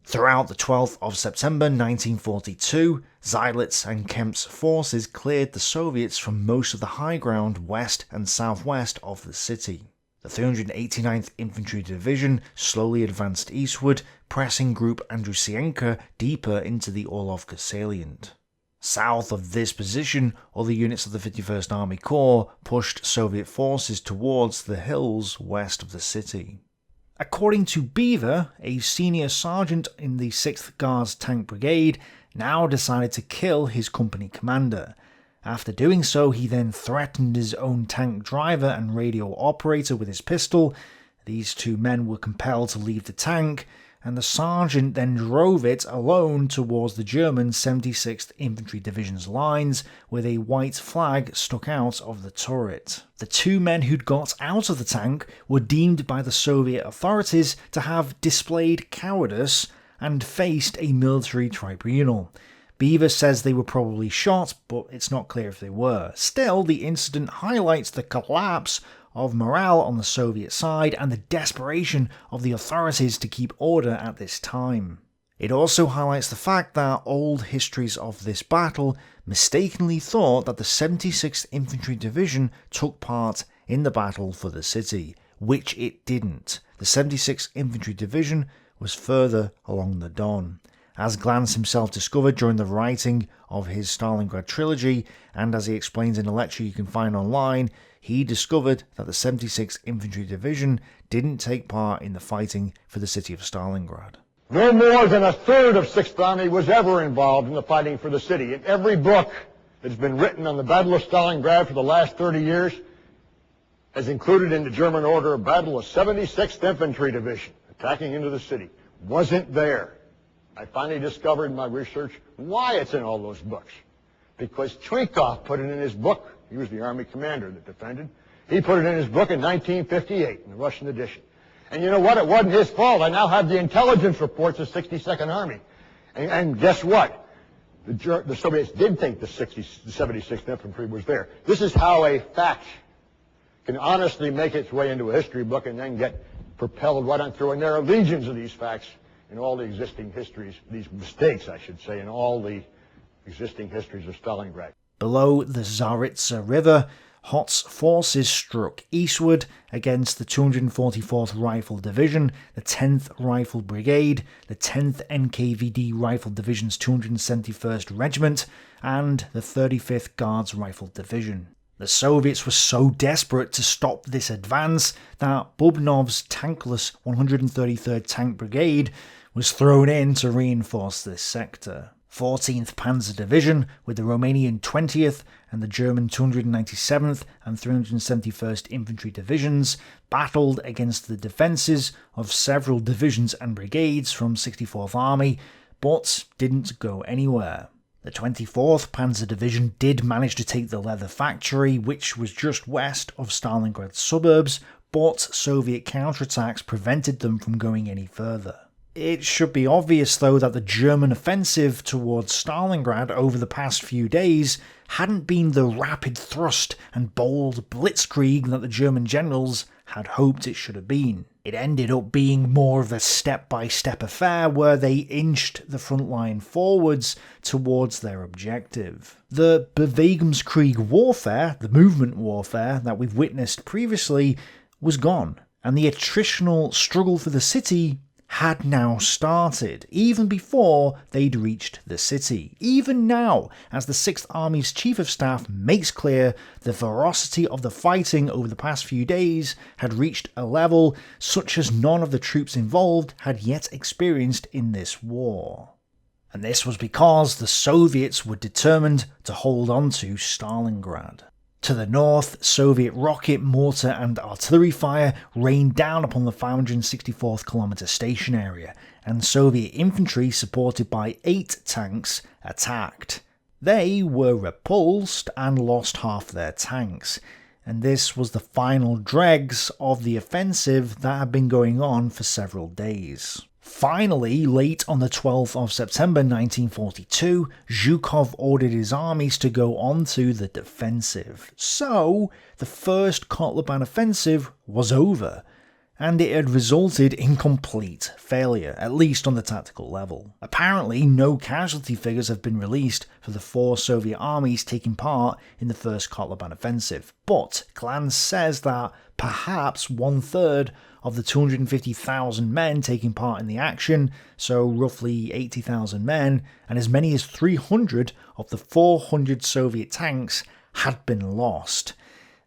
Throughout the 12th of September 1942, Seydlitz and Kempf's forces cleared the Soviets from most of the high ground west and southwest of the city. The 389th Infantry Division slowly advanced eastward, pressing Group Andrusienko deeper into the Orlovka salient. South of this position, other units of the 51st Army Corps pushed Soviet forces towards the hills west of the city. According to Beaver, a senior sergeant in the 6th Guards Tank Brigade now decided to kill his company commander. After doing so, he then threatened his own tank driver and radio operator with his pistol. These two men were compelled to leave the tank, and the sergeant then drove it alone towards the German 76th Infantry Division's lines, with a white flag stuck out of the turret. The two men who'd got out of the tank were deemed by the Soviet authorities to have displayed cowardice and faced a military tribunal. Beaver says they were probably shot, but it's not clear if they were. Still, the incident highlights the collapse of morale on the Soviet side and the desperation of the authorities to keep order at this time. It also highlights the fact that old histories of this battle mistakenly thought that the 76th Infantry Division took part in the battle for the city, which it didn't. The 76th Infantry Division was further along the Don. As Glantz himself discovered during the writing of his Stalingrad trilogy, and as he explains in a lecture you can find online, he discovered that the 76th Infantry Division didn't take part in the fighting for the city of Stalingrad. No more than a third of 6th Army was ever involved in the fighting for the city. In every book that's been written on the Battle of Stalingrad for the last 30 years has included in the German order of battle a 76th Infantry Division attacking into the city. Wasn't there. I finally discovered in my research why it's in all those books. Because Chuikov put it in his book. He was the army commander that defended. He put it in his book in 1958 in the Russian edition. And you know what? It wasn't his fault. I now have the intelligence reports of the 62nd Army. And guess what? The Soviets did think the 76th Infantry was there. This is how a fact can honestly make its way into a history book and then get propelled right on through. And there are legions of these facts in all the existing histories, these mistakes, I should say, in all the existing histories of Stalingrad. Below the Tsaritsa River, Hoth's forces struck eastward against the 244th Rifle Division, the 10th Rifle Brigade, the 10th NKVD Rifle Division's 271st Regiment, and the 35th Guards Rifle Division. The Soviets were so desperate to stop this advance that Bubnov's tankless 133rd Tank Brigade was thrown in to reinforce this sector. 14th Panzer Division, with the Romanian 20th and the German 297th and 371st Infantry Divisions, battled against the defences of several divisions and brigades from 64th Army, but didn't go anywhere. The 24th Panzer Division did manage to take the leather factory, which was just west of Stalingrad suburbs, but Soviet counterattacks prevented them from going any further. It should be obvious, though, that the German offensive towards Stalingrad over the past few days hadn't been the rapid thrust and bold blitzkrieg that the German generals had hoped it should have been. It ended up being more of a step-by-step affair where they inched the front line forwards towards their objective. The Bewegungskrieg warfare, the movement warfare that we've witnessed previously, was gone, and the attritional struggle for the city had now started, even before they'd reached the city. Even now, as the 6th Army's Chief of Staff makes clear, the ferocity of the fighting over the past few days had reached a level such as none of the troops involved had yet experienced in this war. And this was because the Soviets were determined to hold on to Stalingrad. To the north, Soviet rocket, mortar and artillery fire rained down upon the 564th kilometre station area, and Soviet infantry supported by 8 tanks attacked. They were repulsed and lost half their tanks, and this was the final dregs of the offensive that had been going on for several days. Finally, late on the 12th of September 1942, Zhukov ordered his armies to go onto the defensive. So, the first Kotluban Offensive was over, and it had resulted in complete failure, at least on the tactical level. Apparently, no casualty figures have been released for the 4 Soviet armies taking part in the First Kotluban Offensive, but Glantz says that perhaps 1/3 of the 250,000 men taking part in the action, so roughly 80,000 men, and as many as 300 of the 400 Soviet tanks had been lost.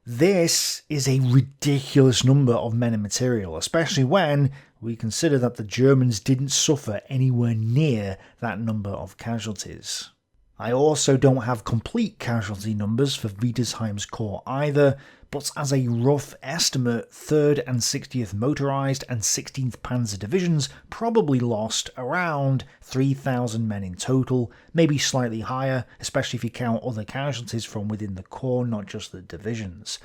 This is a ridiculous number of men and material, especially when we consider that the Germans didn't suffer anywhere near that number of casualties. I also don't have complete casualty numbers for Wittelsheim's corps either, but as a rough estimate, 3rd and 60th Motorised and 16th Panzer Divisions probably lost around 3,000 men in total, maybe slightly higher, especially if you count other casualties from within the corps, not just the divisions.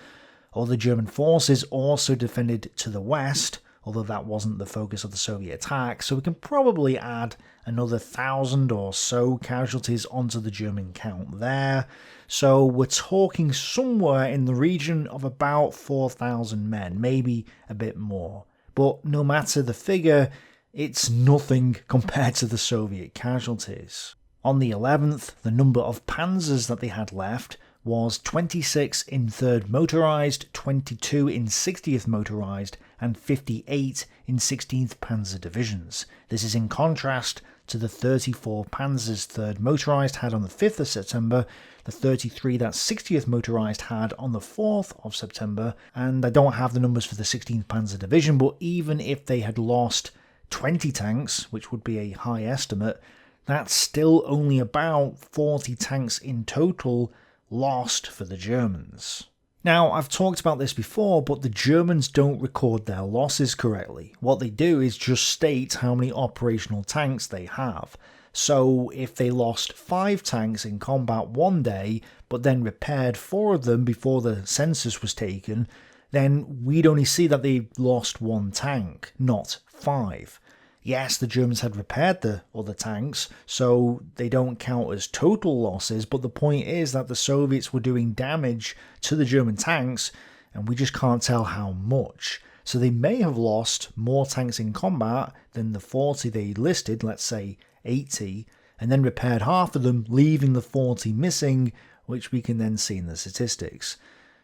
Other German forces also defended to the west, although that wasn't the focus of the Soviet attack, so we can probably add another 1,000 or so casualties onto the German count there. So we're talking somewhere in the region of about 4,000 men, maybe a bit more. But no matter the figure, it's nothing compared to the Soviet casualties. On the 11th, the number of panzers that they had left was 26 in 3rd Motorised, 22 in 60th Motorised, and 58 in 16th Panzer Divisions. This is in contrast to the 34 panzers 3rd Motorised had on the 5th of September, the 33 that 60th Motorised had on the 4th of September, and I don't have the numbers for the 16th Panzer Division, but even if they had lost 20 tanks, which would be a high estimate, that's still only about 40 tanks in total lost for the Germans. Now, I've talked about this before, but the Germans don't record their losses correctly. What they do is just state how many operational tanks they have. So if they lost 5 tanks in combat one day, but then repaired 4 of them before the census was taken, then we'd only see that they lost 1 tank, not 5. Yes, the Germans had repaired the other tanks, so they don't count as total losses, but the point is that the Soviets were doing damage to the German tanks, and we just can't tell how much. So they may have lost more tanks in combat than the 40 they listed, let's say 80, and then repaired half of them, leaving the 40 missing, which we can then see in the statistics.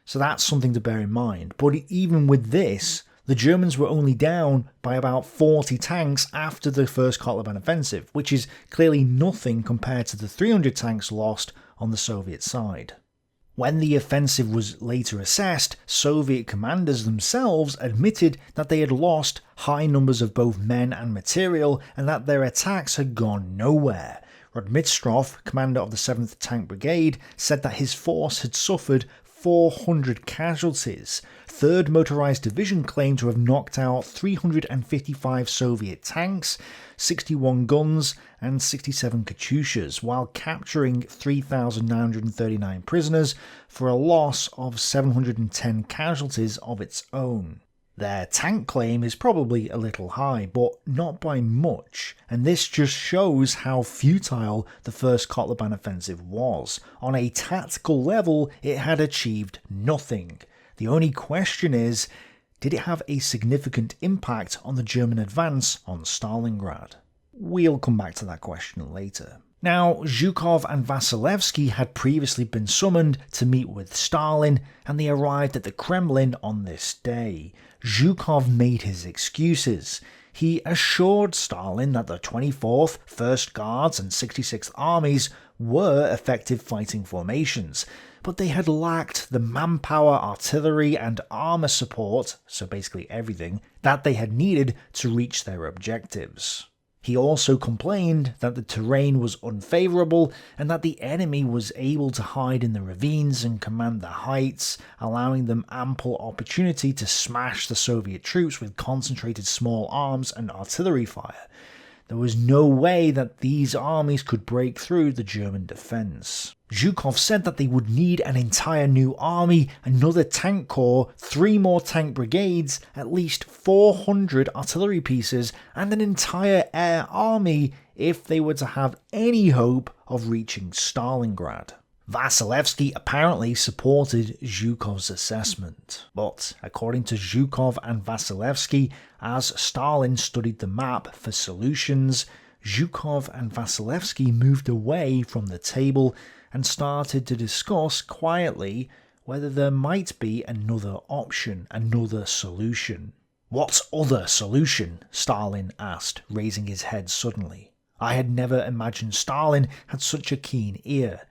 So that's something to bear in mind. But even with this, the Germans were only down by about 40 tanks after the First Kotluban Offensive, which is clearly nothing compared to the 300 tanks lost on the Soviet side. When the offensive was later assessed, Soviet commanders themselves admitted that they had lost high numbers of both men and material, and that their attacks had gone nowhere. Rodmistrov, commander of the 7th Tank Brigade, said that his force had suffered 400 casualties. 3rd Motorised Division claimed to have knocked out 355 Soviet tanks, 61 guns, and 67 Katyushas, while capturing 3,939 prisoners for a loss of 710 casualties of its own. Their tank claim is probably a little high, but not by much, and this just shows how futile the First Kotluban Offensive was. On a tactical level, it had achieved nothing. The only question is, did it have a significant impact on the German advance on Stalingrad? We'll come back to that question later. Now, Zhukov and Vasilevsky had previously been summoned to meet with Stalin, and they arrived at the Kremlin on this day. Zhukov made his excuses. He assured Stalin that the 24th, 1st Guards and 66th Armies were effective fighting formations, but they had lacked the manpower, artillery and armour support, so basically everything, that they had needed to reach their objectives. He also complained that the terrain was unfavourable and that the enemy was able to hide in the ravines and command the heights, allowing them ample opportunity to smash the Soviet troops with concentrated small arms and artillery fire. There was no way that these armies could break through the German defence. Zhukov said that they would need an entire new army, another tank corps, 3 more tank brigades, at least 400 artillery pieces, and an entire air army if they were to have any hope of reaching Stalingrad. Vasilevsky apparently supported Zhukov's assessment, but according to Zhukov and Vasilevsky, as Stalin studied the map for solutions, Zhukov and Vasilevsky moved away from the table and started to discuss quietly whether there might be another option, another solution. "What other solution?" Stalin asked, raising his head suddenly. I had never imagined Stalin had such a keen ear.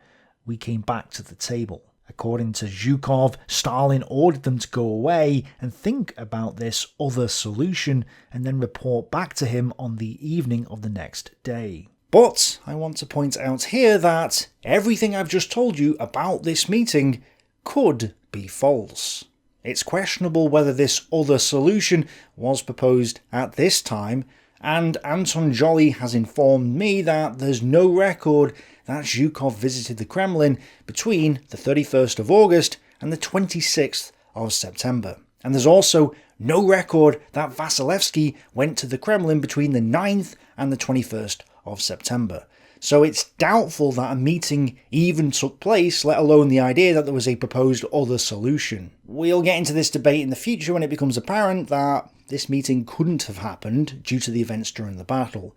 We came back to the table. According to Zhukov, Stalin ordered them to go away and think about this other solution and then report back to him on the evening of the next day. But I want to point out here that everything I've just told you about this meeting could be false. It's questionable whether this other solution was proposed at this time, and Anton Jolly has informed me that there's no record that Zhukov visited the Kremlin between the 31st of August and the 26th of September. And there's also no record that Vasilevsky went to the Kremlin between the 9th and the 21st of September. So it's doubtful that a meeting even took place, let alone the idea that there was a proposed other solution. We'll get into this debate in the future when it becomes apparent that this meeting couldn't have happened due to the events during the battle.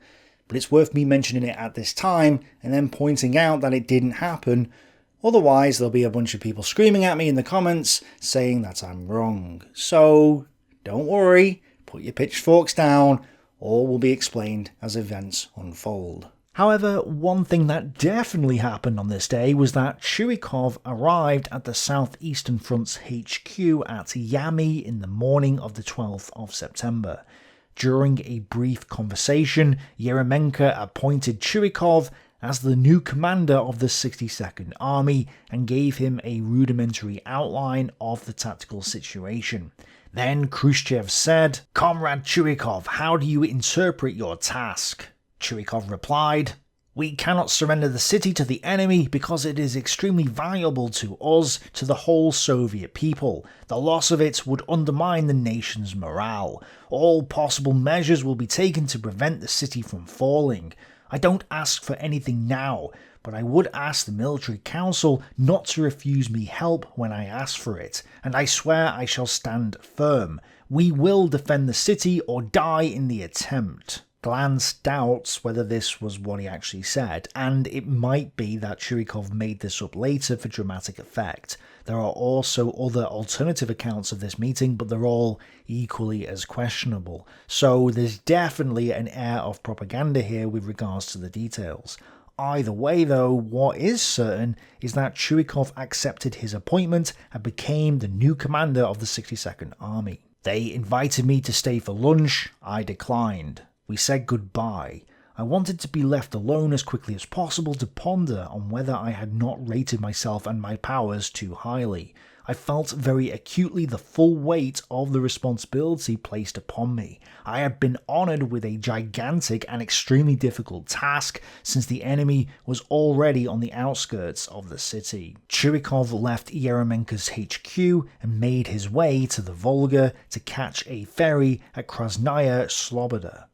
But it's worth me mentioning it at this time and then pointing out that it didn't happen. Otherwise, there'll be a bunch of people screaming at me in the comments saying that I'm wrong. So don't worry, put your pitchforks down, all will be explained as events unfold. However, one thing that definitely happened on this day was that Chuikov arrived at the Southeastern Front's HQ at Yami in the morning of the 12th of September. During a brief conversation, Yeremenko appointed Chuikov as the new commander of the 62nd Army and gave him a rudimentary outline of the tactical situation. Then Khrushchev said, "Comrade Chuikov, how do you interpret your task?" Chuikov replied, "We cannot surrender the city to the enemy because it is extremely valuable to us, to the whole Soviet people. The loss of it would undermine the nation's morale. All possible measures will be taken to prevent the city from falling. I don't ask for anything now, but I would ask the military council not to refuse me help when I ask for it, and I swear I shall stand firm. We will defend the city or die in the attempt." Glantz doubts whether this was what he actually said, and it might be that Chuikov made this up later for dramatic effect. There are also other alternative accounts of this meeting, but they're all equally as questionable. So there's definitely an air of propaganda here with regards to the details. Either way though, what is certain is that Chuikov accepted his appointment and became the new commander of the 62nd Army. They invited me to stay for lunch, I declined. We said goodbye. I wanted to be left alone as quickly as possible to ponder on whether I had not rated myself and my powers too highly. I felt very acutely the full weight of the responsibility placed upon me. I had been honoured with a gigantic and extremely difficult task since the enemy was already on the outskirts of the city. Chuikov left Yeremenko's HQ and made his way to the Volga to catch a ferry at Krasnaya Sloboda.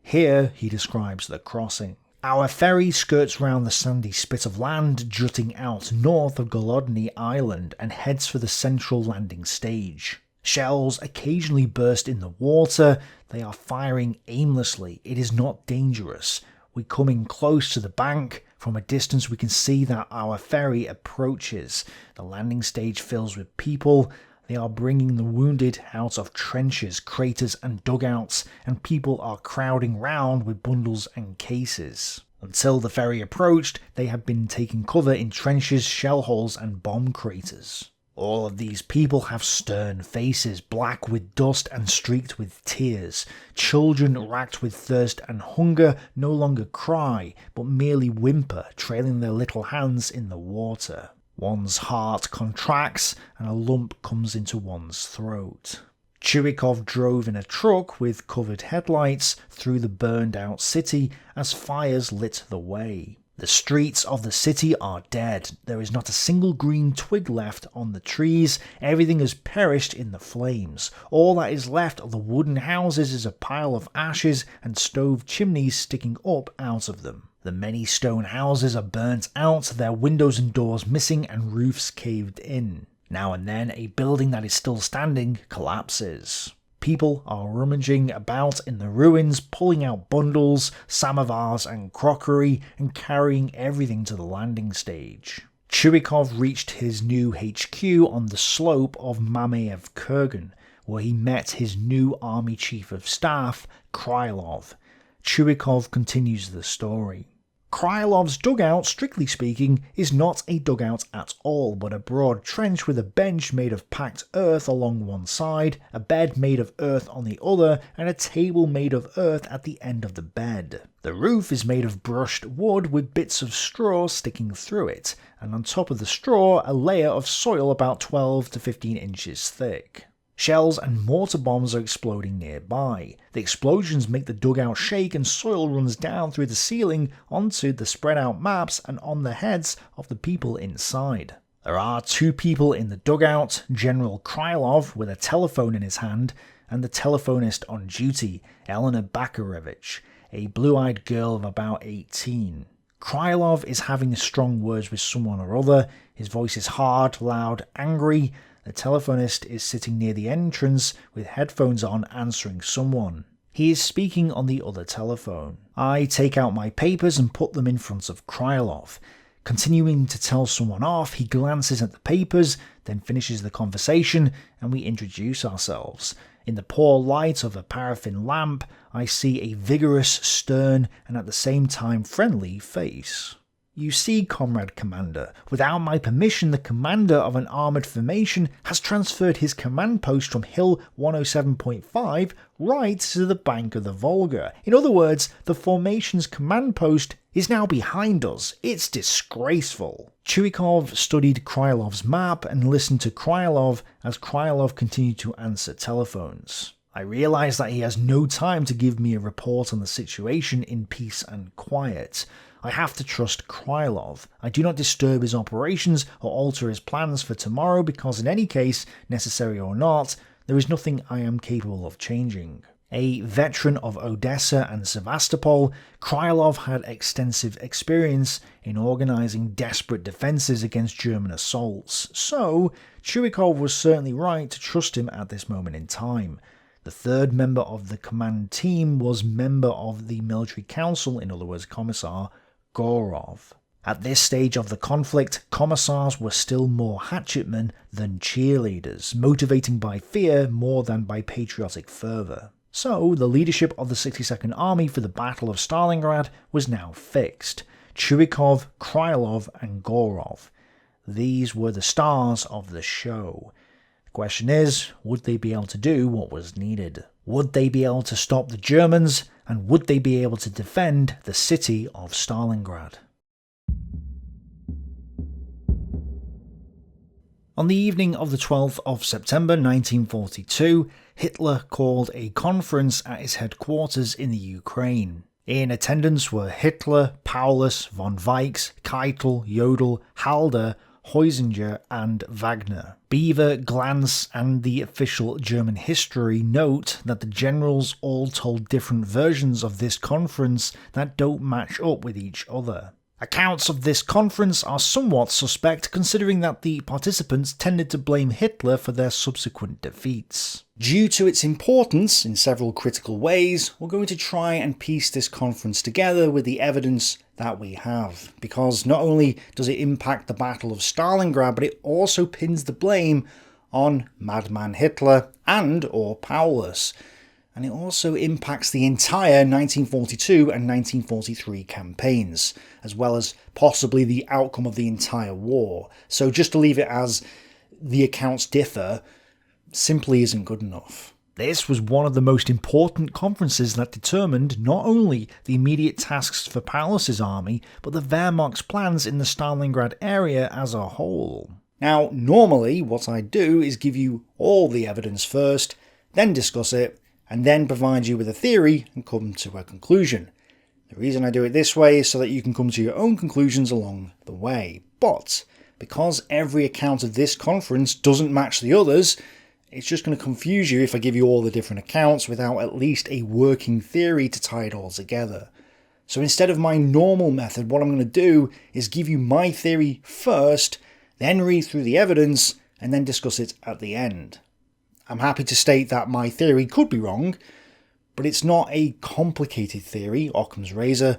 Here he describes the crossing. Our ferry skirts round the sandy spit of land jutting out north of Golodny Island and heads for the central landing stage. Shells occasionally burst in the water. They are firing aimlessly. It is not dangerous. We come in close to the bank. From a distance we can see that our ferry approaches. The landing stage fills with people. They are bringing the wounded out of trenches, craters and dugouts, and people are crowding round with bundles and cases. Until the ferry approached, they had been taking cover in trenches, shell holes and bomb craters. All of these people have stern faces, black with dust and streaked with tears. Children racked with thirst and hunger no longer cry, but merely whimper, trailing their little hands in the water. One's heart contracts and a lump comes into one's throat. Chuikov drove in a truck with covered headlights through the burned out city as fires lit the way. The streets of the city are dead. There is not a single green twig left on the trees. Everything has perished in the flames. All that is left of the wooden houses is a pile of ashes and stove chimneys sticking up out of them. The many stone houses are burnt out, their windows and doors missing and roofs caved in. Now and then, a building that is still standing collapses. People are rummaging about in the ruins, pulling out bundles, samovars and crockery, and carrying everything to the landing stage. Chuikov reached his new HQ on the slope of Mamayev Kurgan, where he met his new army chief of staff, Krylov. Chuikov continues the story. Krylov's dugout, strictly speaking, is not a dugout at all, but a broad trench with a bench made of packed earth along one side, a bed made of earth on the other, and a table made of earth at the end of the bed. The roof is made of brushed wood with bits of straw sticking through it, and on top of the straw a layer of soil about 12 to 15 inches thick. Shells and mortar bombs are exploding nearby. The explosions make the dugout shake and soil runs down through the ceiling onto the spread out maps and on the heads of the people inside. There are 2 people in the dugout, General Krylov with a telephone in his hand, and the telephonist on duty, Elena Bakarevich, a blue-eyed girl of about 18. Krylov is having strong words with someone or other. His voice is hard, loud, angry. The telephonist is sitting near the entrance with headphones on answering someone. He is speaking on the other telephone. I take out my papers and put them in front of Krylov. Continuing to tell someone off, he glances at the papers, then finishes the conversation, and we introduce ourselves. In the poor light of a paraffin lamp, I see a vigorous, stern, and at the same time friendly face. You see, Comrade Commander, without my permission, the commander of an armoured formation has transferred his command post from Hill 107.5 right to the bank of the Volga. In other words, the formation's command post is now behind us. It's disgraceful. Chuikov studied Krylov's map and listened to Krylov as Krylov continued to answer telephones. I realise that he has no time to give me a report on the situation in peace and quiet. I have to trust Krylov. I do not disturb his operations or alter his plans for tomorrow because in any case, necessary or not, there is nothing I am capable of changing. A veteran of Odessa and Sevastopol, Krylov had extensive experience in organising desperate defences against German assaults, so Chuikov was certainly right to trust him at this moment in time. The third member of the command team was member of the military council, in other words Commissar Gorov. At this stage of the conflict, commissars were still more hatchetmen than cheerleaders, motivating by fear more than by patriotic fervour. So, the leadership of the 62nd Army for the Battle of Stalingrad was now fixed. Chuikov, Krylov and Gorov. These were the stars of the show. The question is, would they be able to do what was needed? Would they be able to stop the Germans? And would they be able to defend the city of Stalingrad? On the evening of the 12th of September 1942, Hitler called a conference at his headquarters in the Ukraine. In attendance were Hitler, Paulus, von Weichs, Keitel, Jodl, Halder, Heusinger and Wagner. Beaver, Glantz and the official German history note that the generals all told different versions of this conference that don't match up with each other. Accounts of this conference are somewhat suspect considering that the participants tended to blame Hitler for their subsequent defeats. Due to its importance in several critical ways, we're going to try and piece this conference together with the evidence that we have, because not only does it impact the Battle of Stalingrad, but it also pins the blame on Madman Hitler and or Paulus. And it also impacts the entire 1942 and 1943 campaigns, as well as possibly the outcome of the entire war. So just to leave it as the accounts differ simply isn't good enough. This was one of the most important conferences that determined not only the immediate tasks for Paulus's army, but the Wehrmacht's plans in the Stalingrad area as a whole. Now, normally what I do is give you all the evidence first, then discuss it, and then provide you with a theory and come to a conclusion. The reason I do it this way is so that you can come to your own conclusions along the way. But because every account of this conference doesn't match the others, it's just going to confuse you if I give you all the different accounts without at least a working theory to tie it all together. So instead of my normal method, what I'm going to do is give you my theory first, then read through the evidence, and then discuss it at the end. I'm happy to state that my theory could be wrong, but it's not a complicated theory, Occam's razor,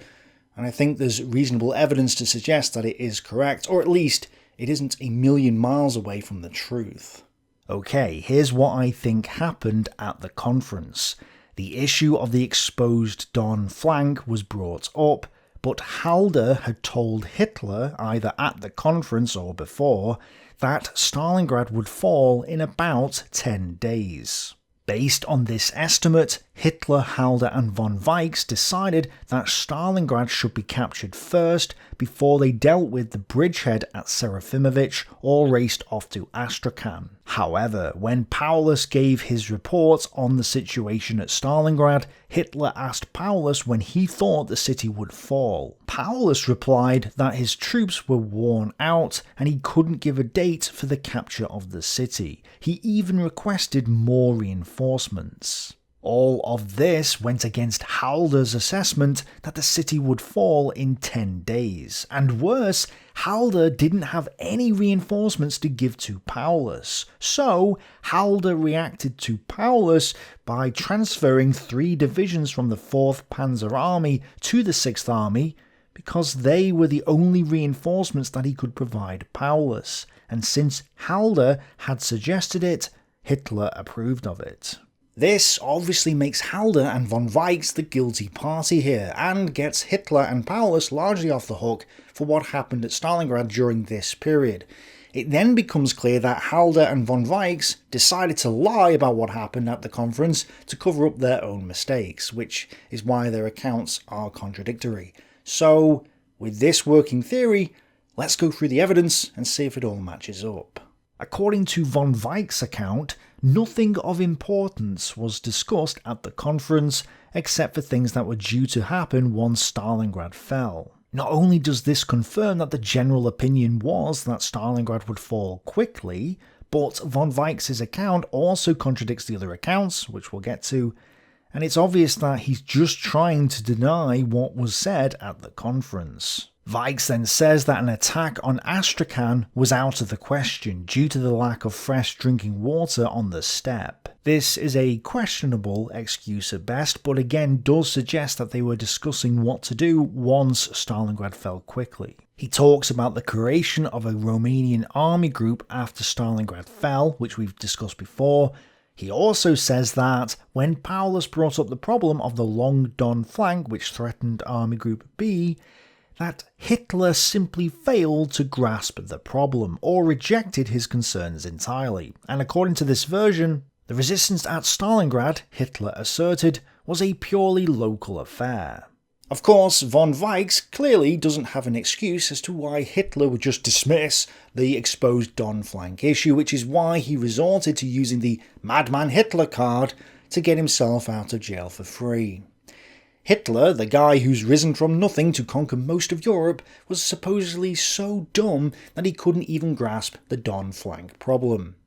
and I think there's reasonable evidence to suggest that it is correct, or at least it isn't a million miles away from the truth. Okay, here's what I think happened at the conference. The issue of the exposed Don flank was brought up, but Halder had told Hitler, either at the conference or before, that Stalingrad would fall in about 10 days. Based on this estimate, Hitler, Halder and von Weichs decided that Stalingrad should be captured first before they dealt with the bridgehead at Serafimovich or raced off to Astrakhan. However, when Paulus gave his report on the situation at Stalingrad, Hitler asked Paulus when he thought the city would fall. Paulus replied that his troops were worn out and he couldn't give a date for the capture of the city. He even requested more reinforcements. All of this went against Halder's assessment that the city would fall in 10 days. And worse, Halder didn't have any reinforcements to give to Paulus. So Halder reacted to Paulus by transferring 3 divisions from the 4th Panzer Army to the 6th Army because they were the only reinforcements that he could provide Paulus. And since Halder had suggested it, Hitler approved of it. This obviously makes Halder and von Weichs the guilty party here, and gets Hitler and Paulus largely off the hook for what happened at Stalingrad during this period. It then becomes clear that Halder and von Weichs decided to lie about what happened at the conference to cover up their own mistakes, which is why their accounts are contradictory. So, with this working theory, let's go through the evidence and see if it all matches up. According to von Weichs' account, nothing of importance was discussed at the conference except for things that were due to happen once Stalingrad fell. Not only does this confirm that the general opinion was that Stalingrad would fall quickly, but von Weichs' account also contradicts the other accounts, which we'll get to, and it's obvious that he's just trying to deny what was said at the conference. Weichs then says that an attack on Astrakhan was out of the question due to the lack of fresh drinking water on the steppe. This is a questionable excuse at best, but again does suggest that they were discussing what to do once Stalingrad fell quickly. He talks about the creation of a Romanian army group after Stalingrad fell, which we've discussed before. He also says that when Paulus brought up the problem of the long Don flank which threatened Army Group B, that Hitler simply failed to grasp the problem, or rejected his concerns entirely. And according to this version, the resistance at Stalingrad, Hitler asserted, was a purely local affair. Of course, von Weichs clearly doesn't have an excuse as to why Hitler would just dismiss the exposed Don flank issue, which is why he resorted to using the Madman Hitler card to get himself out of jail for free. Hitler, the guy who's risen from nothing to conquer most of Europe, was supposedly so dumb that he couldn't even grasp the Don flank problem.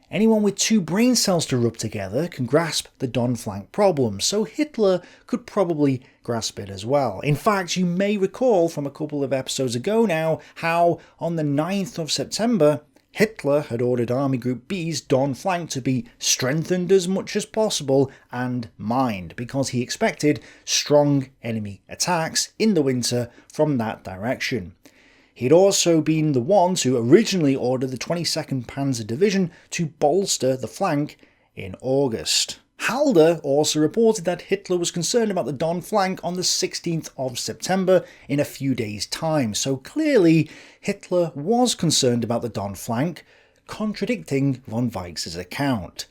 Anyone with 2 brain cells to rub together can grasp the Don flank problem, so Hitler could probably grasp it as well. In fact, you may recall from a couple of episodes ago now how on the 9th of September, Hitler had ordered Army Group B's Don flank to be strengthened as much as possible and mined, because he expected strong enemy attacks in the winter from that direction. He'd also been the one to originally order the 22nd Panzer Division to bolster the flank in August. Halder also reported that Hitler was concerned about the Don flank on the 16th of September in a few days' time, so clearly Hitler was concerned about the Don flank, contradicting von Weichs' account.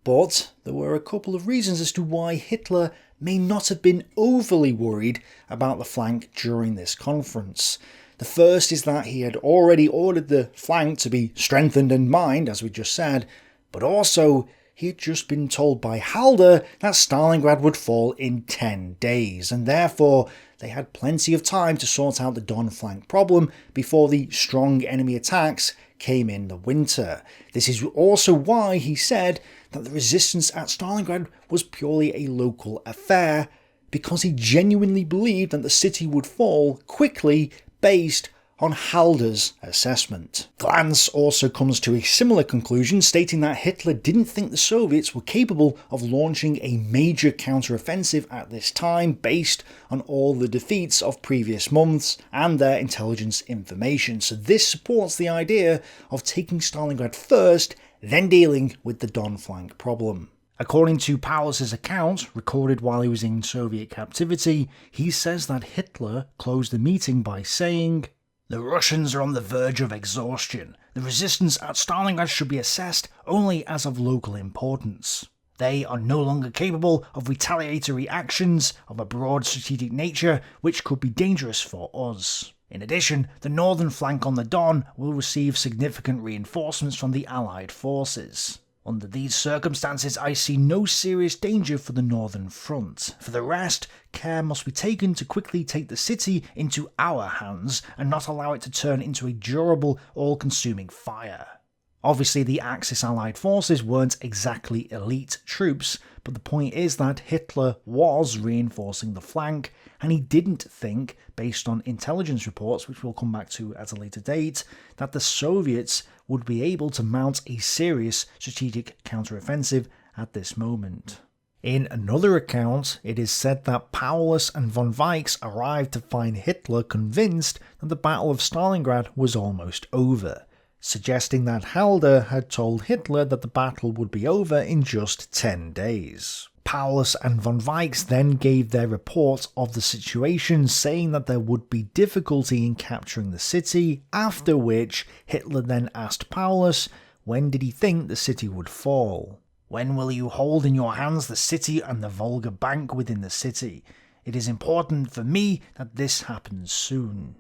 But there were a couple of reasons as to why Hitler may not have been overly worried about the flank during this conference. The first is that he had already ordered the flank to be strengthened and mined, as we just said, but also he had just been told by Halder that Stalingrad would fall in 10 days, and therefore they had plenty of time to sort out the Don flank problem before the strong enemy attacks came in the winter. This is also why he said that the resistance at Stalingrad was purely a local affair, because he genuinely believed that the city would fall quickly based on Halder's assessment. Glantz also comes to a similar conclusion, stating that Hitler didn't think the Soviets were capable of launching a major counteroffensive at this time based on all the defeats of previous months and their intelligence information. So this supports the idea of taking Stalingrad first, then dealing with the Don flank problem. According to Paulus's account, recorded while he was in Soviet captivity, he says that Hitler closed the meeting by saying, "The Russians are on the verge of exhaustion. The resistance at Stalingrad should be assessed only as of local importance. They are no longer capable of retaliatory actions of a broad strategic nature which could be dangerous for us. In addition, the northern flank on the Don will receive significant reinforcements from the Allied forces. Under these circumstances, I see no serious danger for the northern front. For the rest, care must be taken to quickly take the city into our hands and not allow it to turn into a durable, all-consuming fire." Obviously, the Axis Allied forces weren't exactly elite troops, but the point is that Hitler was reinforcing the flank, and he didn't think, based on intelligence reports, which we'll come back to at a later date, that the Soviets would be able to mount a serious strategic counteroffensive at this moment. In another account, it is said that Paulus and von Weichs arrived to find Hitler convinced that the Battle of Stalingrad was almost over, suggesting that Halder had told Hitler that the battle would be over in just 10 days. Paulus and von Weichs then gave their report of the situation, saying that there would be difficulty in capturing the city, after which Hitler then asked Paulus when did he think the city would fall. "When will you hold in your hands the city and the Volga bank within the city? It is important for me that this happens soon."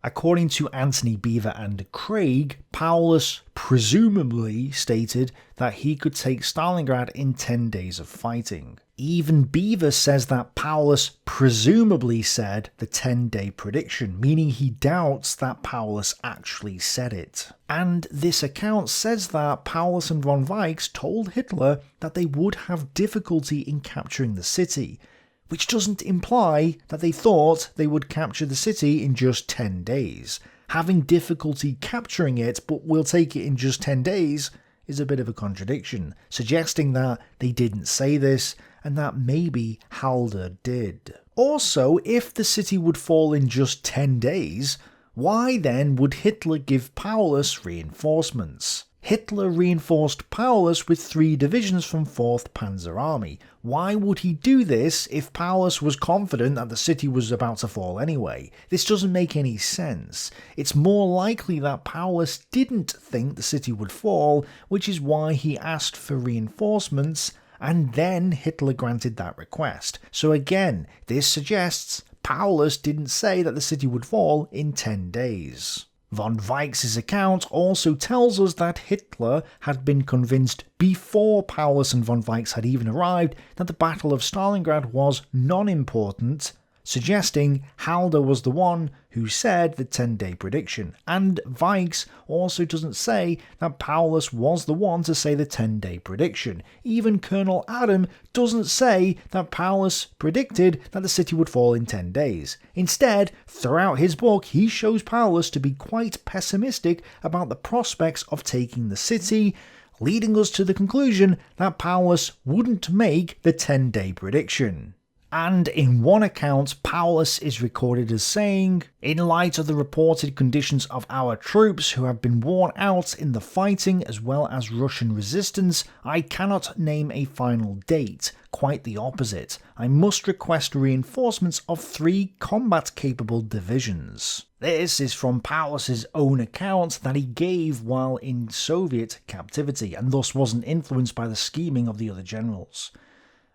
According to Anthony Beaver and Craig, Paulus presumably stated that he could take Stalingrad in 10 days of fighting. Even Beaver says that Paulus presumably said the 10-day prediction, meaning he doubts that Paulus actually said it. And this account says that Paulus and von Weichs told Hitler that they would have difficulty in capturing the city, which doesn't imply that they thought they would capture the city in just 10 days. Having difficulty capturing it, but we'll take it in just 10 days, is a bit of a contradiction, suggesting that they didn't say this, and that maybe Halder did. Also, if the city would fall in just 10 days, why then would Hitler give Paulus reinforcements? Hitler reinforced Paulus with 3 divisions from 4th Panzer Army. Why would he do this if Paulus was confident that the city was about to fall anyway? This doesn't make any sense. It's more likely that Paulus didn't think the city would fall, which is why he asked for reinforcements, and then Hitler granted that request. So again, this suggests Paulus didn't say that the city would fall in 10 days. Von Weichs' account also tells us that Hitler had been convinced before Paulus and von Weichs had even arrived that the Battle of Stalingrad was non-important, suggesting Halder was the one who said the 10-day prediction, and Weichs also doesn't say that Paulus was the one to say the 10-day prediction. Even Colonel Adam doesn't say that Paulus predicted that the city would fall in 10 days. Instead, throughout his book, he shows Paulus to be quite pessimistic about the prospects of taking the city, leading us to the conclusion that Paulus wouldn't make the 10-day prediction. And in one account, Paulus is recorded as saying, "In light of the reported conditions of our troops who have been worn out in the fighting as well as Russian resistance, I cannot name a final date. Quite the opposite. I must request reinforcements of 3 combat-capable divisions." This is from Paulus's own account that he gave while in Soviet captivity, and thus wasn't influenced by the scheming of the other generals.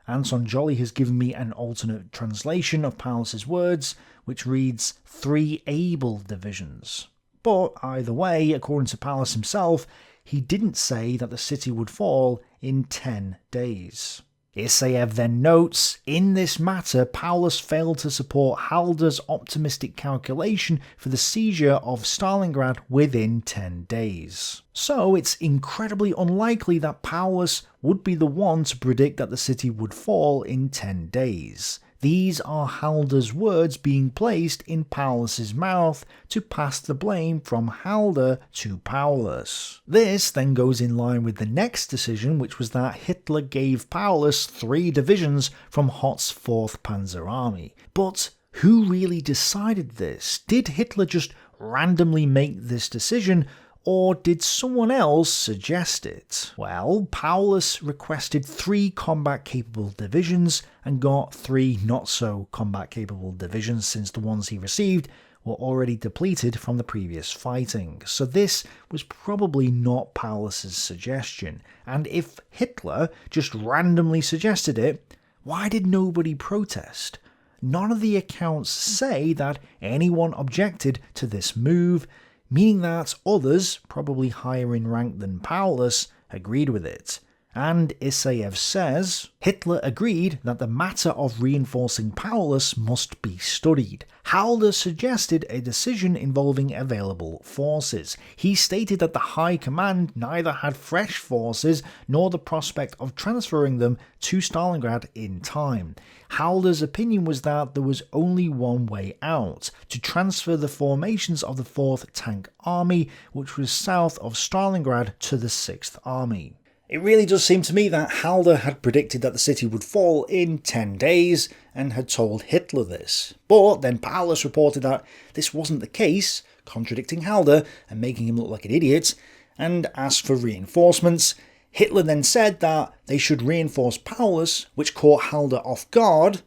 Anton Jolly has given me an alternate translation of Paulus's words, which reads 3 able divisions. But either way, according to Paulus himself, he didn't say that the city would fall in 10 days. Isayev then notes, in this matter, Paulus failed to support Halder's optimistic calculation for the seizure of Stalingrad within 10 days. So it's incredibly unlikely that Paulus would be the one to predict that the city would fall in 10 days. These are Halder's words being placed in Paulus's mouth to pass the blame from Halder to Paulus. This then goes in line with the next decision, which was that Hitler gave Paulus 3 divisions from Hoth's 4th Panzer Army. But who really decided this? Did Hitler just randomly make this decision, or did someone else suggest it? Well, Paulus requested 3 combat-capable divisions and got 3 not-so-combat-capable divisions, since the ones he received were already depleted from the previous fighting. So this was probably not Paulus's suggestion. And if Hitler just randomly suggested it, why did nobody protest? None of the accounts say that anyone objected to this move, meaning that others, probably higher in rank than Paulus, agreed with it. And Isaev says, Hitler agreed that the matter of reinforcing Paulus must be studied. Halder suggested a decision involving available forces. He stated that the High Command neither had fresh forces nor the prospect of transferring them to Stalingrad in time. Halder's opinion was that there was only one way out, to transfer the formations of the 4th Tank Army, which was south of Stalingrad, to the 6th Army. It really does seem to me that Halder had predicted that the city would fall in 10 days and had told Hitler this. But then Paulus reported that this wasn't the case, contradicting Halder and making him look like an idiot, and asked for reinforcements. Hitler then said that they should reinforce Paulus, which caught Halder off guard.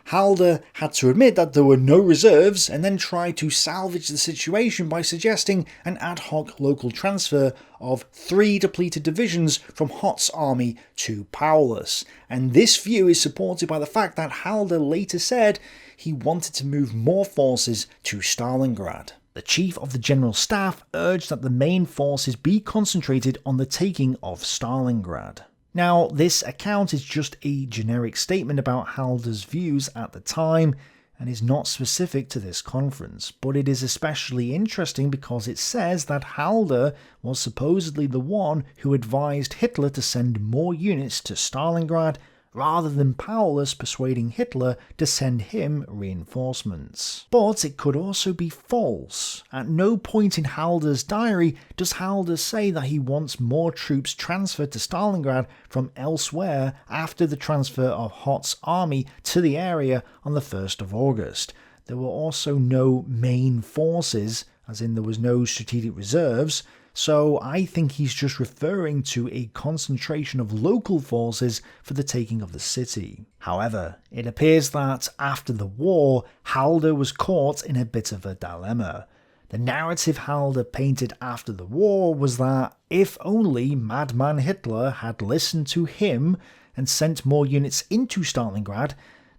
Halder had to admit that there were no reserves and then tried to salvage the situation by suggesting an ad hoc local transfer of 3 depleted divisions from Hoth's army to Paulus. And this view is supported by the fact that Halder later said he wanted to move more forces to Stalingrad. The Chief of the General Staff urged that the main forces be concentrated on the taking of Stalingrad. Now, this account is just a generic statement about Halder's views at the time, and is not specific to this conference, but it is especially interesting because it says that Halder was supposedly the one who advised Hitler to send more units to Stalingrad, rather than Paulus persuading Hitler to send him reinforcements. But it could also be false. At no point in Halder's diary does Halder say that he wants more troops transferred to Stalingrad from elsewhere after the transfer of Hoth's army to the area on the 1st of August. There were also no main forces, as in there was no strategic reserves, so I think he's just referring to a concentration of local forces for the taking of the city. However, it appears that after the war, Halder was caught in a bit of a dilemma. The narrative Halder painted after the war was that if only Madman Hitler had listened to him and sent more units into Stalingrad,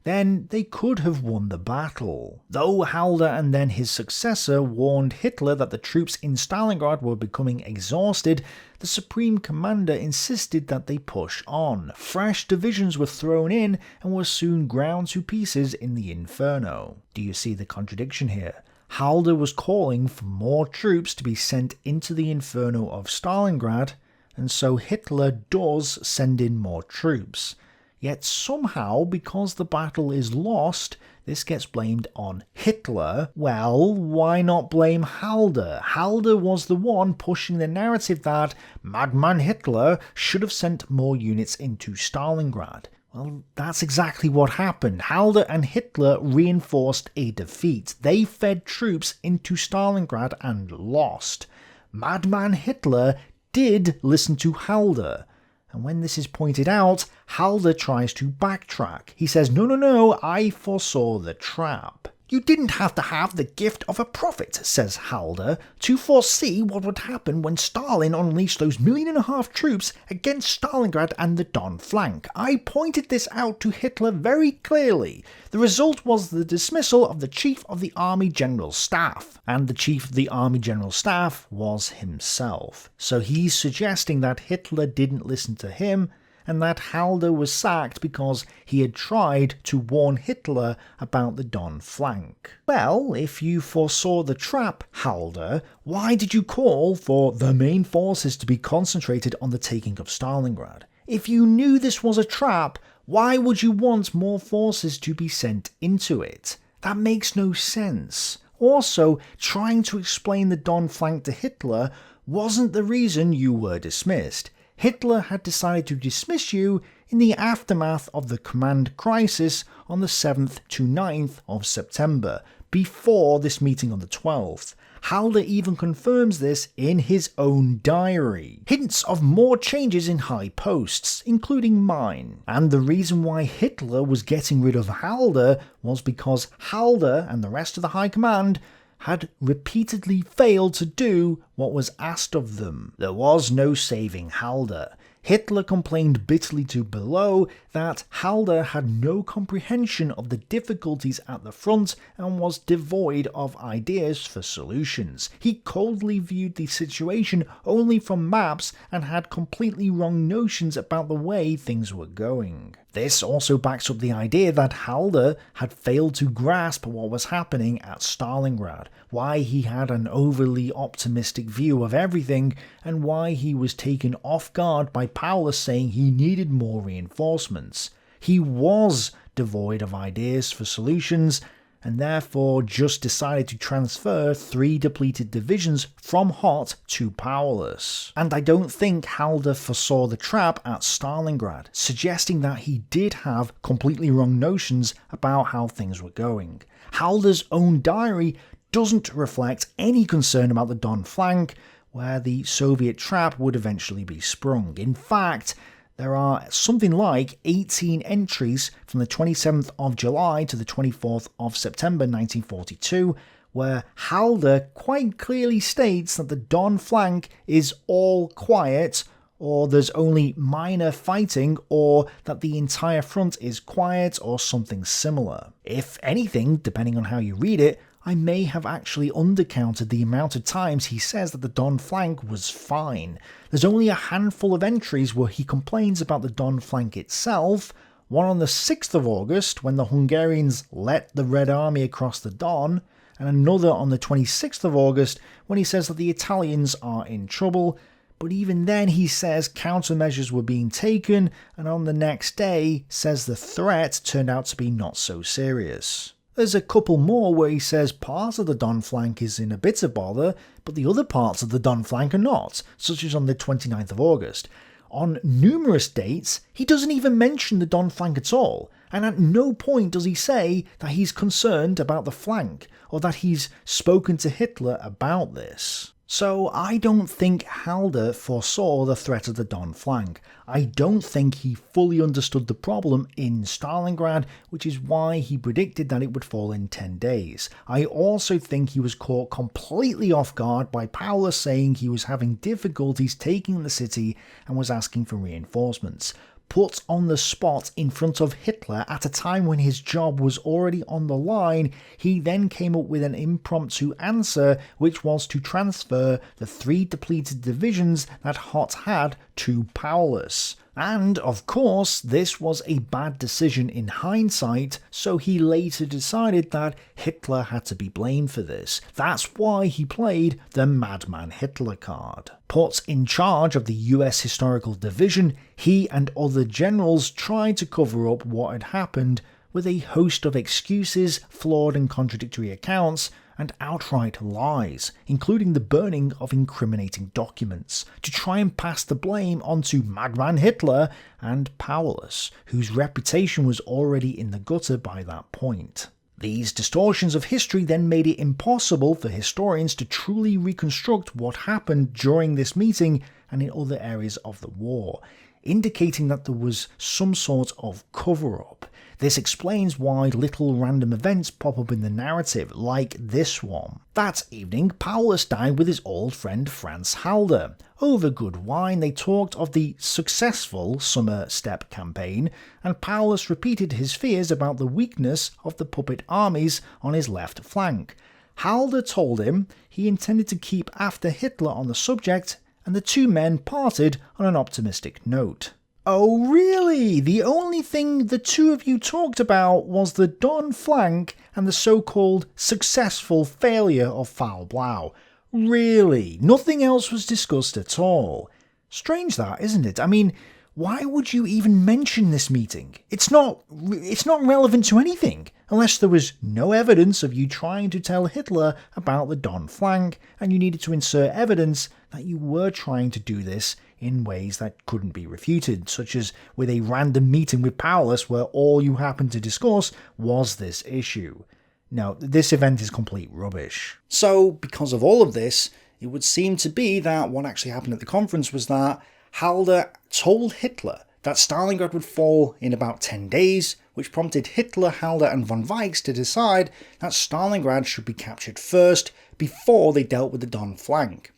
then they could have won the battle. Though Halder and then his successor warned Hitler that the troops in Stalingrad were becoming exhausted, the Supreme Commander insisted that they push on. Fresh divisions were thrown in and were soon ground to pieces in the Inferno. Do you see the contradiction here? Halder was calling for more troops to be sent into the Inferno of Stalingrad, and so Hitler does send in more troops. Yet somehow, because the battle is lost, this gets blamed on Hitler. Well, why not blame Halder? Halder was the one pushing the narrative that Madman Hitler should have sent more units into Stalingrad. Well, that's exactly what happened. Halder and Hitler reinforced a defeat. They fed troops into Stalingrad and lost. Madman Hitler did listen to Halder. And when this is pointed out, Halder tries to backtrack. He says, no, I foresaw the trap. You didn't have to have the gift of a prophet, says Halder, to foresee what would happen when Stalin unleashed those 1.5 million troops against Stalingrad and the Don flank. I pointed this out to Hitler very clearly. The result was the dismissal of the Chief of the Army General Staff, and the Chief of the Army General Staff was himself. So he's suggesting that Hitler didn't listen to him, and that Halder was sacked because he had tried to warn Hitler about the Don flank. Well, if you foresaw the trap, Halder, why did you call for the main forces to be concentrated on the taking of Stalingrad? If you knew this was a trap, Why would you want more forces to be sent into it? That makes no sense. Also, trying to explain the Don flank to Hitler wasn't the reason you were dismissed. Hitler had decided to dismiss you in the aftermath of the command crisis on the 7th to 9th of September, before this meeting on the 12th. Halder even confirms this in his own diary. Hints of more changes in high posts, including mine. And the reason why Hitler was getting rid of Halder was because Halder and the rest of the high command had repeatedly failed to do what was asked of them. There was no saving Halder. Hitler complained bitterly to Below that Halder had no comprehension of the difficulties at the front and was devoid of ideas for solutions. He coldly viewed the situation only from maps and had completely wrong notions about the way things were going. This also backs up the idea that Halder had failed to grasp what was happening at Stalingrad, why he had an overly optimistic view of everything, and why he was taken off guard by Paulus saying he needed more reinforcements. He was devoid of ideas for solutions, and therefore just decided to transfer 3 depleted divisions from Hoth to Paulus. And I don't think Halder foresaw the trap at Stalingrad, suggesting that he did have completely wrong notions about how things were going. Halder's own diary doesn't reflect any concern about the Don flank, where the Soviet trap would eventually be sprung. In fact, there are something like 18 entries from the 27th of July to the 24th of September 1942, where Halder quite clearly states that the Don flank is all quiet, or there's only minor fighting, or that the entire front is quiet, or something similar. If anything, depending on how you read it, I may have actually undercounted the amount of times he says that the Don flank was fine. There's only a handful of entries where he complains about the Don flank itself, one on the 6th of August when the Hungarians let the Red Army across the Don, and another on the 26th of August when he says that the Italians are in trouble, but even then he says countermeasures were being taken, and on the next day says the threat turned out to be not so serious. There's a couple more where he says part of the Don flank is in a bit of bother, but the other parts of the Don flank are not, such as on the 29th of August. On numerous dates, he doesn't even mention the Don flank at all, and at no point does he say that he's concerned about the flank, or that he's spoken to Hitler about this. So I don't think Halder foresaw the threat of the Don flank. I don't think he fully understood the problem in Stalingrad, which is why he predicted that it would fall in 10 days. I also think he was caught completely off guard by Paulus saying he was having difficulties taking the city and was asking for reinforcements. Put on the spot in front of Hitler at a time when his job was already on the line, he then came up with an impromptu answer, which was to transfer the 3 depleted divisions that Hoth had to Paulus. And, of course, this was a bad decision in hindsight, so he later decided that Hitler had to be blamed for this. That's why he played the Madman Hitler card. Put in charge of the US Historical Division, he and other generals tried to cover up what had happened with a host of excuses, flawed and contradictory accounts, and outright lies, including the burning of incriminating documents, to try and pass the blame onto Madman Hitler and Paulus, whose reputation was already in the gutter by that point. These distortions of history then made it impossible for historians to truly reconstruct what happened during this meeting and in other areas of the war, indicating that there was some sort of cover-up. This explains why little random events pop up in the narrative, like this one. That evening, Paulus dined with his old friend Franz Halder. Over good wine, they talked of the successful summer steppe campaign, and Paulus repeated his fears about the weakness of the puppet armies on his left flank. Halder told him he intended to keep after Hitler on the subject, and the two men parted on an optimistic note. Oh really? The only thing the two of you talked about was the Don flank and the so-called successful failure of Fall Blau. Really? Nothing else was discussed at all? Strange that, isn't it? I mean, why would you even mention this meeting? It's not relevant to anything, unless there was no evidence of you trying to tell Hitler about the Don flank, and you needed to insert evidence that you were trying to do this in ways that couldn't be refuted, such as with a random meeting with Paulus where all you happened to discuss was this issue. No, this event is complete rubbish. So, because of all of this, it would seem to be that what actually happened at the conference was that Halder told Hitler that Stalingrad would fall in about 10 days, which prompted Hitler, Halder and von Weichs to decide that Stalingrad should be captured first before they dealt with the Don flank.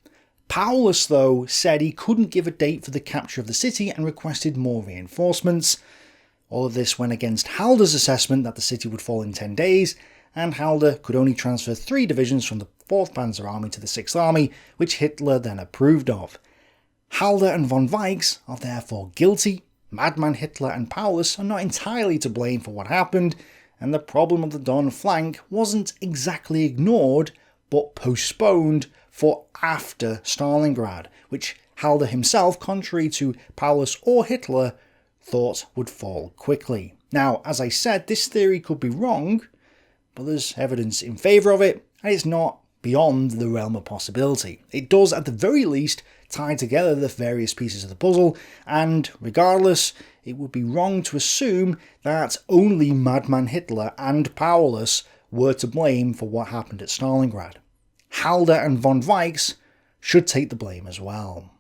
Paulus, though, said he couldn't give a date for the capture of the city and requested more reinforcements. All of this went against Halder's assessment that the city would fall in 10 days, and Halder could only transfer 3 divisions from the 4th Panzer Army to the 6th Army, which Hitler then approved of. Halder and von Weichs are therefore guilty. Madman Hitler and Paulus are not entirely to blame for what happened, and the problem of the Don flank wasn't exactly ignored, but postponed for after Stalingrad, which Halder himself, contrary to Paulus or Hitler, thought would fall quickly. Now, as I said, this theory could be wrong, but there's evidence in favour of it, and it's not beyond the realm of possibility. It does, at the very least, tie together the various pieces of the puzzle, and regardless, it would be wrong to assume that only Madman Hitler and Paulus were to blame for what happened at Stalingrad. Halder and von Weichs should take the blame as well.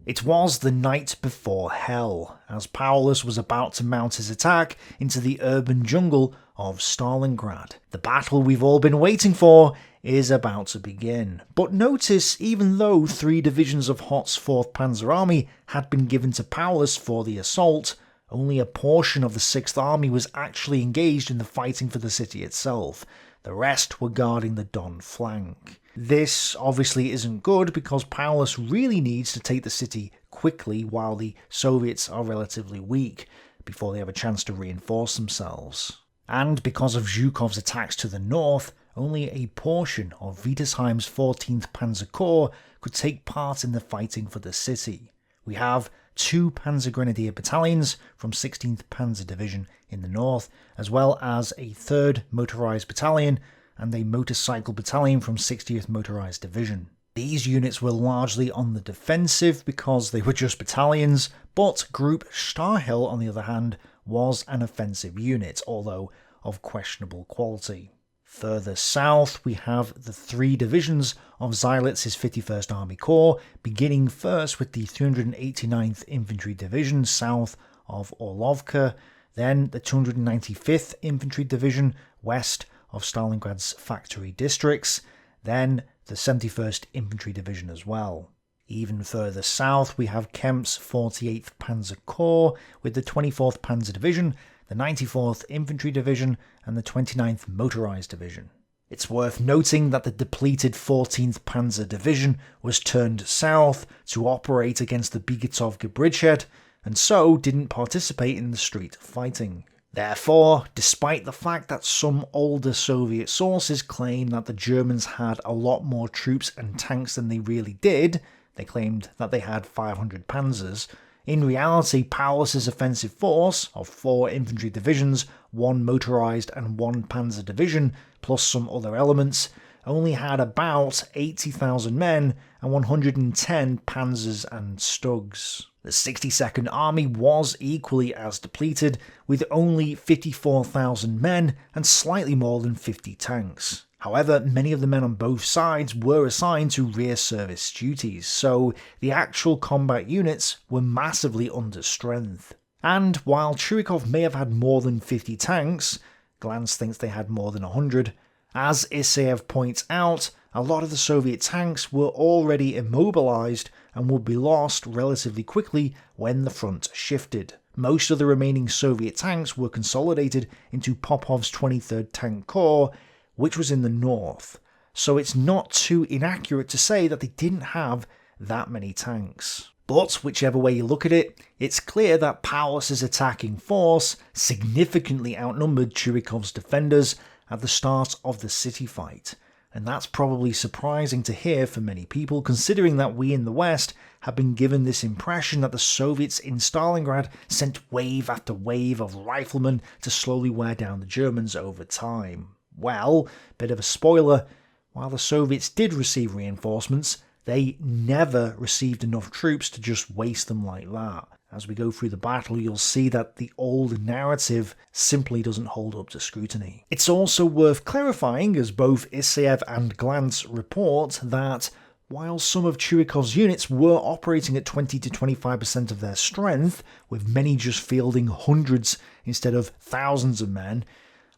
It was the night before hell, as Paulus was about to mount his attack into the urban jungle of Stalingrad. The battle we've all been waiting for is about to begin. But notice, even though 3 divisions of Hoth's 4th Panzer Army had been given to Paulus for the assault, only a portion of the 6th Army was actually engaged in the fighting for the city itself. The rest were guarding the Don flank. This obviously isn't good because Paulus really needs to take the city quickly while the Soviets are relatively weak, before they have a chance to reinforce themselves. And because of Zhukov's attacks to the north, only a portion of Wietersheim's 14th Panzer Corps could take part in the fighting for the city. We have 2 Panzer Grenadier battalions from 16th Panzer Division in the north, as well as a 3rd Motorised Battalion and a motorcycle battalion from 60th Motorised Division. These units were largely on the defensive because they were just battalions, but Group Starhill, on the other hand, was an offensive unit, although of questionable quality. Further south, we have the 3 divisions of Zeilitz's 51st Army Corps, beginning first with the 389th Infantry Division south of Orlovka, then the 295th Infantry Division west of Stalingrad's factory districts, then the 71st Infantry Division as well. Even further south, we have Kempf's 48th Panzer Corps with the 24th Panzer Division, the 94th Infantry Division and the 29th Motorised Division. It's worth noting that the depleted 14th Panzer Division was turned south to operate against the Bigotovka bridgehead, and so didn't participate in the street fighting. Therefore, despite the fact that some older Soviet sources claim that the Germans had a lot more troops and tanks than they really did, they claimed that they had 500 panzers, in reality Paulus's offensive force of 4 infantry divisions, 1 motorised and 1 panzer division, plus some other elements, only had about 80,000 men and 110 panzers and stugs. The 62nd Army was equally as depleted, with only 54,000 men and slightly more than 50 tanks. However, many of the men on both sides were assigned to rear service duties, so the actual combat units were massively under strength. And while Chuikov may have had more than 50 tanks, Glantz thinks they had more than 100, as Isaev points out, a lot of the Soviet tanks were already immobilised and would be lost relatively quickly when the front shifted. Most of the remaining Soviet tanks were consolidated into Popov's 23rd Tank Corps, which was in the north, so it's not too inaccurate to say that they didn't have that many tanks. But whichever way you look at it, it's clear that Paulus's attacking force significantly outnumbered Chuikov's defenders at the start of the city fight, And that's probably surprising to hear for many people, considering that we in the West have been given this impression that the Soviets in Stalingrad sent wave after wave of riflemen to slowly wear down the Germans over time. Well, bit of a spoiler, while the Soviets did receive reinforcements, they never received enough troops to just waste them like that. As we go through the battle, you'll see that the old narrative simply doesn't hold up to scrutiny. It's also worth clarifying, as both Isaev and Glantz report, that while some of Chuikov's units were operating at 20 to 25% of their strength, with many just fielding hundreds instead of thousands of men,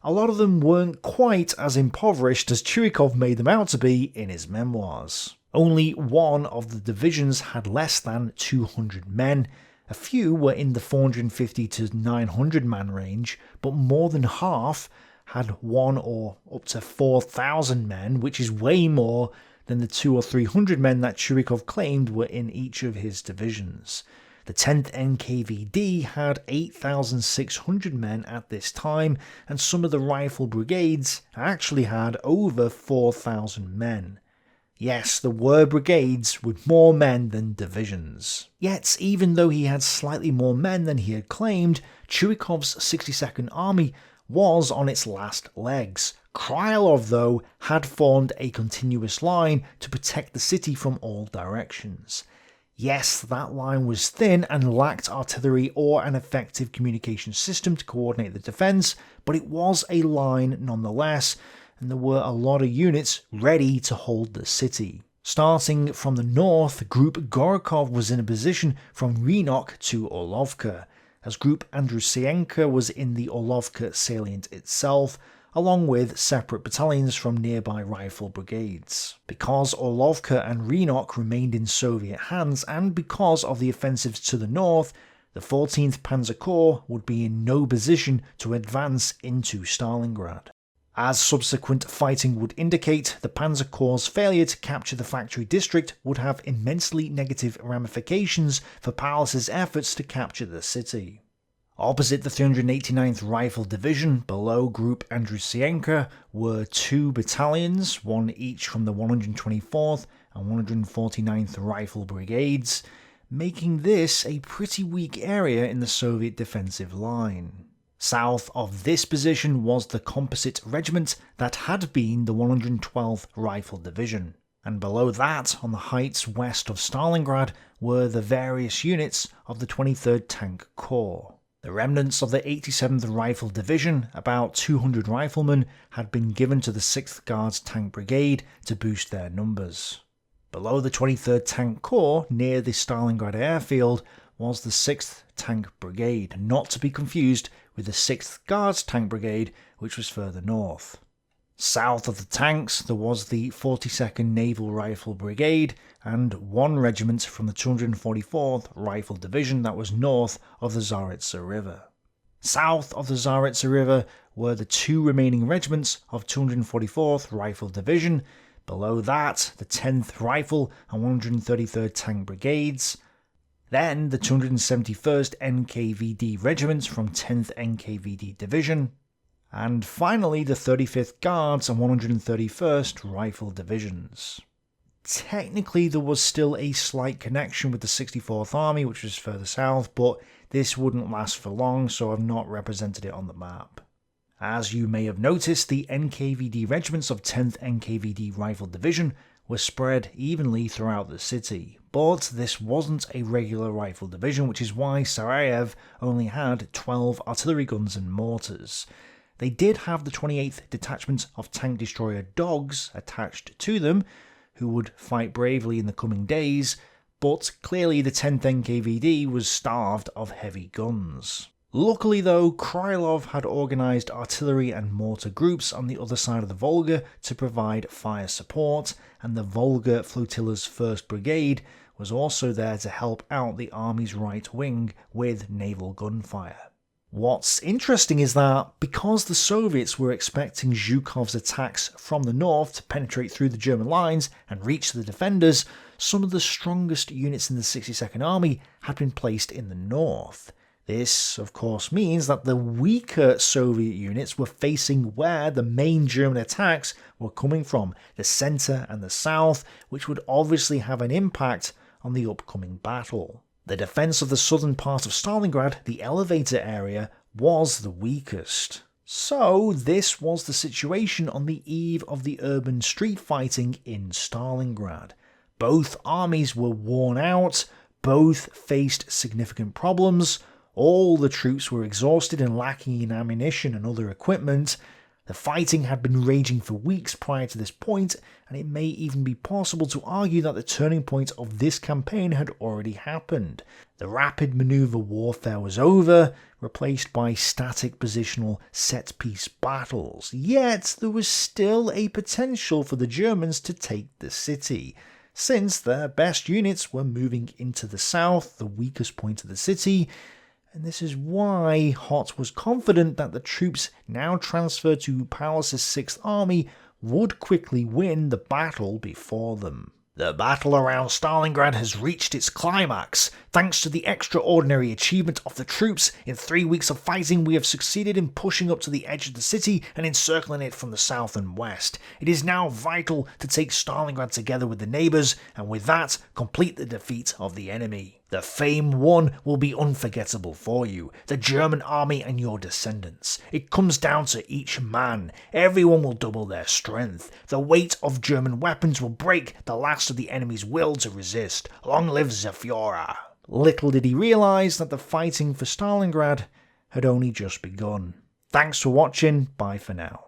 a lot of them weren't quite as impoverished as Chuikov made them out to be in his memoirs. Only one of the divisions had less than 200 men. A few were in the 450 to 900 man range, but more than half had 1 or up to 4,000 men, which is way more than the 200 or 300 men that Chuikov claimed were in each of his divisions. The 10th NKVD had 8,600 men at this time, and some of the rifle brigades actually had over 4,000 men. Yes, there were brigades with more men than divisions. Yet, even though he had slightly more men than he had claimed, Chuikov's 62nd Army was on its last legs. Krylov, though, had formed a continuous line to protect the city from all directions. Yes, that line was thin and lacked artillery or an effective communication system to coordinate the defence, but it was a line nonetheless, and there were a lot of units ready to hold the city. Starting from the north, Group Gorokov was in a position from Rynok to Orlovka, as Group Andrusienko was in the Orlovka salient itself, along with separate battalions from nearby rifle brigades. Because Orlovka and Rynok remained in Soviet hands, and because of the offensives to the north, the 14th Panzer Corps would be in no position to advance into Stalingrad. As subsequent fighting would indicate, the Panzer Corps' failure to capture the factory district would have immensely negative ramifications for Paulus's efforts to capture the city. Opposite the 389th Rifle Division, below Group Andrusienko, were 2 battalions, one each from the 124th and 149th Rifle Brigades, making this a pretty weak area in the Soviet defensive line. South of this position was the Composite Regiment that had been the 112th Rifle Division, and below that, on the heights west of Stalingrad, were the various units of the 23rd Tank Corps. The remnants of the 87th Rifle Division, about 200 riflemen, had been given to the 6th Guards Tank Brigade to boost their numbers. Below the 23rd Tank Corps, near the Stalingrad airfield, was the 6th Tank Brigade, not to be confused with the 6th Guards Tank Brigade, which was further north. South of the tanks, there was the 42nd Naval Rifle Brigade, and 1 regiment from the 244th Rifle Division that was north of the Tsaritsa River. South of the Tsaritsa River were the 2 remaining regiments of 244th Rifle Division, below that the 10th Rifle and 133rd Tank Brigades, then the 271st NKVD regiments from 10th NKVD Division, and finally the 35th Guards and 131st Rifle Divisions. Technically there was still a slight connection with the 64th Army, which was further south, but this wouldn't last for long, so I've not represented it on the map. As you may have noticed, the NKVD regiments of 10th NKVD Rifle Division were spread evenly throughout the city, but this wasn't a regular rifle division, which is why Sarajevo only had 12 artillery guns and mortars. They did have the 28th Detachment of Tank Destroyer Dogs attached to them, who would fight bravely in the coming days, but clearly the 10th NKVD was starved of heavy guns. Luckily though, Krylov had organised artillery and mortar groups on the other side of the Volga to provide fire support, and the Volga Flotilla's 1st Brigade was also there to help out the army's right wing with naval gunfire. What's interesting is that, because the Soviets were expecting Zhukov's attacks from the north to penetrate through the German lines and reach the defenders, some of the strongest units in the 62nd Army had been placed in the north. This, of course, means that the weaker Soviet units were facing where the main German attacks were coming from, the centre and the south, which would obviously have an impact on the upcoming battle. The defence of the southern part of Stalingrad, the elevator area, was the weakest. So this was the situation on the eve of the urban street fighting in Stalingrad. Both armies were worn out, both faced significant problems, all the troops were exhausted and lacking in ammunition and other equipment. The fighting had been raging for weeks prior to this point, and it may even be possible to argue that the turning point of this campaign had already happened. The rapid manoeuvre warfare was over, replaced by static positional set-piece battles. Yet there was still a potential for the Germans to take the city, since their best units were moving into the south, the weakest point of the city. And this is why Hoth was confident that the troops now transferred to Paulus's 6th Army would quickly win the battle before them. The battle around Stalingrad has reached its climax. Thanks to the extraordinary achievement of the troops, in 3 weeks of fighting we have succeeded in pushing up to the edge of the city and encircling it from the south and west. It is now vital to take Stalingrad together with the neighbours, and with that, complete the defeat of the enemy. The fame won will be unforgettable for you, the German army and your descendants. It comes down to each man. Everyone will double their strength. The weight of German weapons will break the last of the enemy's will to resist. Long live the Führer! Little did he realise that the fighting for Stalingrad had only just begun. Thanks for watching, bye for now.